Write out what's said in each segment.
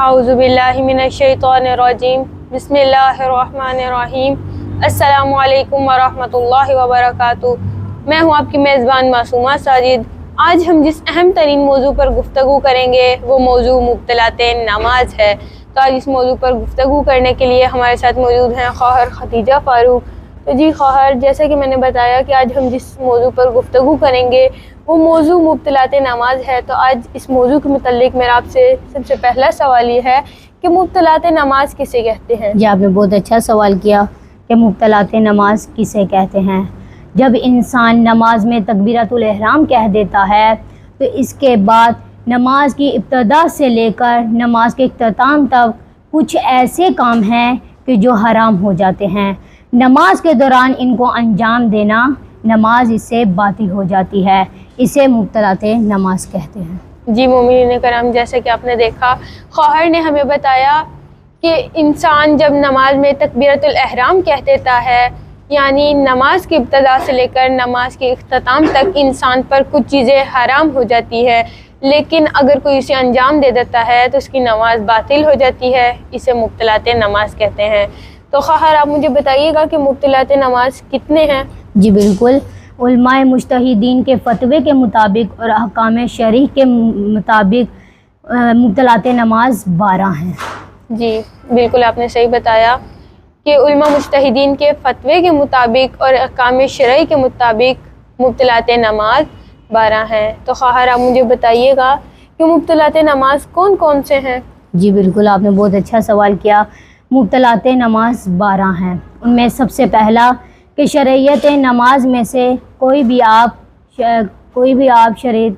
اعوذ باللہ من الشیطان الرجیم بسم اللہ الرحمن الرحیم السلام علیکم ورحمۃ اللہ وبرکاتہ۔ میں ہوں آپ کی میزبان معصومہ ساجد۔ آج ہم جس اہم ترین موضوع پر گفتگو کریں گے وہ موضوع مبتلات نماز ہے۔ تو آج اس موضوع پر گفتگو کرنے کے لیے ہمارے ساتھ موجود ہیں خواہر ختیجہ فاروق۔ تو جی خواہر، جیسا کہ میں نے بتایا کہ آج ہم جس موضوع پر گفتگو کریں گے وہ موضوع مبتلات نماز ہے، تو آج اس موضوع کے متعلق میرا آپ سے سب سے پہلا سوال یہ ہے کہ مبتلات نماز کسے کہتے ہیں؟ جی، آپ نے بہت اچھا سوال کیا کہ مبتلات نماز کسے کہتے ہیں۔ جب انسان نماز میں تکبیرۃ الاحرام کہہ دیتا ہے تو اس کے بعد نماز کی ابتدا سے لے کر نماز کے اختتام تک کچھ ایسے کام ہیں کہ جو حرام ہو جاتے ہیں۔ نماز کے دوران ان کو انجام دینا نماز اس سے باطل ہو جاتی ہے، اسے مبتلات نماز کہتے ہیں۔ جی مومنین کرام، جیسا کہ آپ نے دیکھا خواہر نے ہمیں بتایا کہ انسان جب نماز میں تکبیرۃ الاحرام کہہ دیتا ہے، یعنی نماز کی ابتدا سے لے کر نماز کے اختتام تک انسان پر کچھ چیزیں حرام ہو جاتی ہے، لیکن اگر کوئی اسے انجام دے دیتا ہے تو اس کی نماز باطل ہو جاتی ہے، اسے مبتلات نماز کہتے ہیں۔ تو خواہر آپ مجھے بتائیے گا کہ مبتلات نماز کتنے ہیں؟ جی بالکل، علماء مجتہدین کے فتوے کے مطابق اور احکام شرعی کے مطابق مبتلات نماز 12 ہیں۔ جی بالکل، آپ نے صحیح بتایا کہ علماء مجتہدین کے فتوے کے مطابق اور احکام شرعی کے مطابق مبتلات نماز 12 ہیں۔ تو خواہر آپ مجھے بتائیے گا کہ مبتلات نماز کون کون سے ہیں؟ جی بالکل، آپ نے بہت اچھا سوال کیا۔ مبتلات نماز 12 ہیں، ان میں سب سے پہلا کہ شرعیت نماز میں سے کوئی بھی آپ شریعت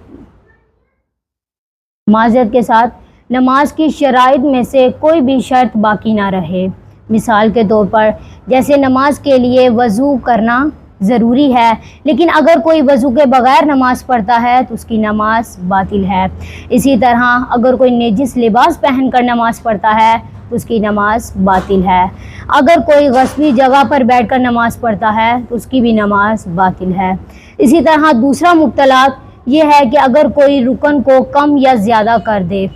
معذرت کے ساتھ نماز کی شرائط میں سے کوئی بھی شرط باقی نہ رہے۔ مثال کے طور پر جیسے نماز کے لیے وضو کرنا ضروری ہے، لیکن اگر کوئی وضو کے بغیر نماز پڑھتا ہے تو اس کی نماز باطل ہے۔ اسی طرح اگر کوئی نجس لباس پہن کر نماز پڑھتا ہے تو اس کی نماز باطل ہے۔ اگر کوئی غصبی جگہ پر بیٹھ کر نماز پڑھتا ہے تو اس کی بھی نماز باطل ہے۔ اسی طرح دوسرا مبتلات یہ ہے کہ اگر کوئی رکن کو کم یا زیادہ کر دے،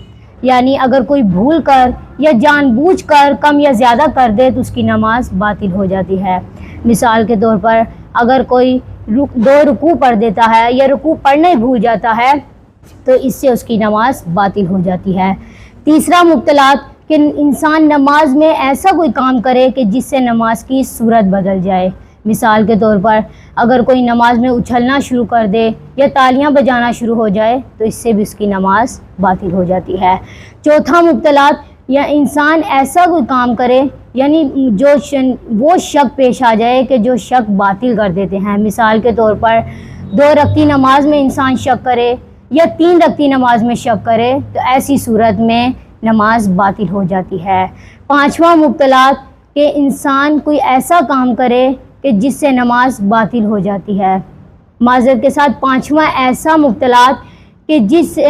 یعنی اگر کوئی بھول کر یا جان بوجھ کر کم یا زیادہ کر دے تو اس کی نماز باطل ہو جاتی ہے۔ مثال کے طور پر اگر کوئی 2 رکوع پڑھ دیتا ہے یا رکوع پڑھنا ہی بھول جاتا ہے تو اس سے اس کی نماز باطل ہو جاتی ہے۔ تیسرا مبتلات کہ انسان نماز میں ایسا کوئی کام کرے کہ جس سے نماز کی صورت بدل جائے۔ مثال کے طور پر اگر کوئی نماز میں اچھلنا شروع کر دے یا تالیاں بجانا شروع ہو جائے تو اس سے بھی اس کی نماز باطل ہو جاتی ہے۔ چوتھا مبتلات یا انسان ایسا کوئی کام کرے یعنی وہ شک پیش آ جائے کہ جو شک باطل کر دیتے ہیں۔ مثال کے طور پر 2 رکعتی نماز میں انسان شک کرے یا 3 رکعتی نماز میں شک کرے تو ایسی صورت میں نماز باطل ہو جاتی ہے۔ پانچواں مبتلات کہ انسان کوئی ایسا کام کرے کہ جس سے نماز باطل ہو جاتی ہے۔ معذرت کے ساتھ پانچواں ایسا مبتلات کہ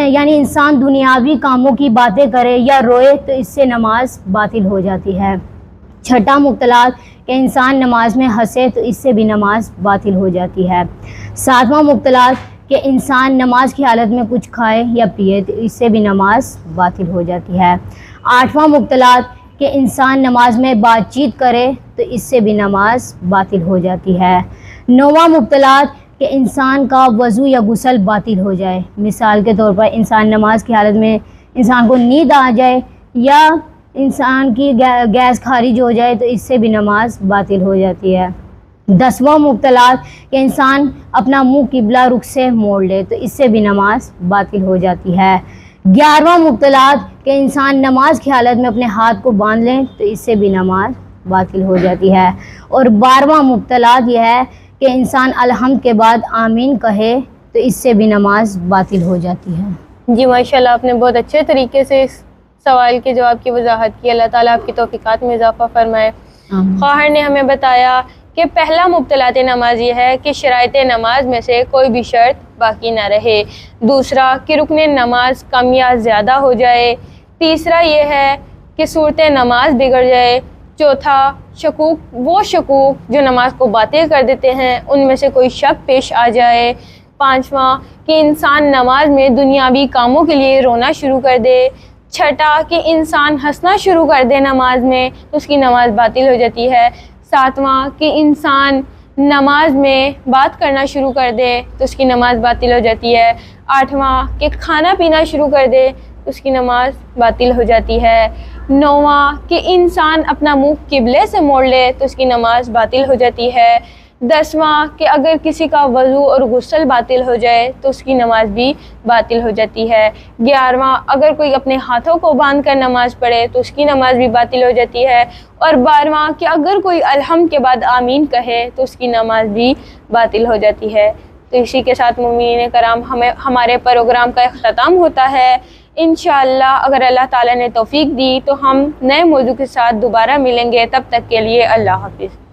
یعنی انسان دنیاوی کاموں کی باتیں کرے یا روئے تو اس سے نماز باطل ہو جاتی ہے۔ چھٹا مبتلات کہ انسان نماز میں ہنسے تو اس سے بھی نماز باطل ہو جاتی ہے۔ ساتواں مبتلات کہ انسان نماز کی حالت میں کچھ کھائے یا پیے تو اس سے بھی نماز باطل ہو جاتی ہے۔ آٹھواں مبتلات کہ انسان نماز میں بات چیت کرے تو اس سے بھی نماز باطل ہو جاتی ہے۔ نوواں مبتلات کہ انسان کا وضو یا غسل باطل ہو جائے۔ مثال کے طور پر انسان نماز کی حالت میں انسان کو نیند آ جائے یا انسان کی گیس خارج ہو جائے تو اس سے بھی نماز باطل ہو جاتی ہے۔ 10واں مبتلات کہ انسان اپنا منہ قبلہ رخ سے موڑ لے تو اس سے بھی نماز باطل ہو جاتی ہے۔ 11واں مبتلات کہ انسان نماز کی حالت میں اپنے ہاتھ کو باندھ لے تو اس سے بھی نماز باطل ہو جاتی ہے۔ اور 12واں مبتلات یہ ہے کہ انسان الحمد کے بعد آمین کہے تو اس سے بھی نماز باطل ہو جاتی ہے۔ جی ماشاءاللہ، آپ نے بہت اچھے طریقے سے اس سوال کے جواب کی وضاحت کی۔ اللہ تعالیٰ آپ کی توفیقات میں اضافہ فرمائے۔ خواہر نے ہمیں بتایا کہ پہلا مبتلات نماز یہ ہے کہ شرائط نماز میں سے کوئی بھی شرط باقی نہ رہے۔ دوسرا کہ رکن نماز کم یا زیادہ ہو جائے۔ تیسرا یہ ہے کہ صورت نماز بگڑ جائے۔ چوتھا وہ شکوک جو نماز کو باطل کر دیتے ہیں ان میں سے کوئی شک پیش آ جائے۔ پانچواں کہ انسان نماز میں دنیاوی کاموں کے لیے رونا شروع کر دے۔ چھٹا کہ انسان ہنسنا شروع کر دے نماز میں تو اس کی نماز باطل ہو جاتی ہے۔ ساتواں کہ انسان نماز میں بات کرنا شروع کر دے تو اس کی نماز باطل ہو جاتی ہے۔ آٹھواں کہ کھانا پینا شروع کر دے تو اس کی نماز باطل ہو جاتی ہے۔ نوواں کہ انسان اپنا منہ قبلے سے موڑ لے تو اس کی نماز باطل ہو جاتی ہے۔ دسواں کہ اگر کسی کا وضو اور غسل باطل ہو جائے تو اس کی نماز بھی باطل ہو جاتی ہے۔ گیارہواں اگر کوئی اپنے ہاتھوں کو باندھ کر نماز پڑھے تو اس کی نماز بھی باطل ہو جاتی ہے۔ اور بارہواں کہ اگر کوئی الحمد کے بعد آمین کہے تو اس کی نماز بھی باطل ہو جاتی ہے۔ تو اسی کے ساتھ مومنین کرام ہمارے پروگرام کا اختتام ہوتا ہے۔ انشاءاللہ اگر اللہ تعالیٰ نے توفیق دی تو ہم نئے موضوع کے ساتھ دوبارہ ملیں گے، تب تک کے لیے اللہ حافظ۔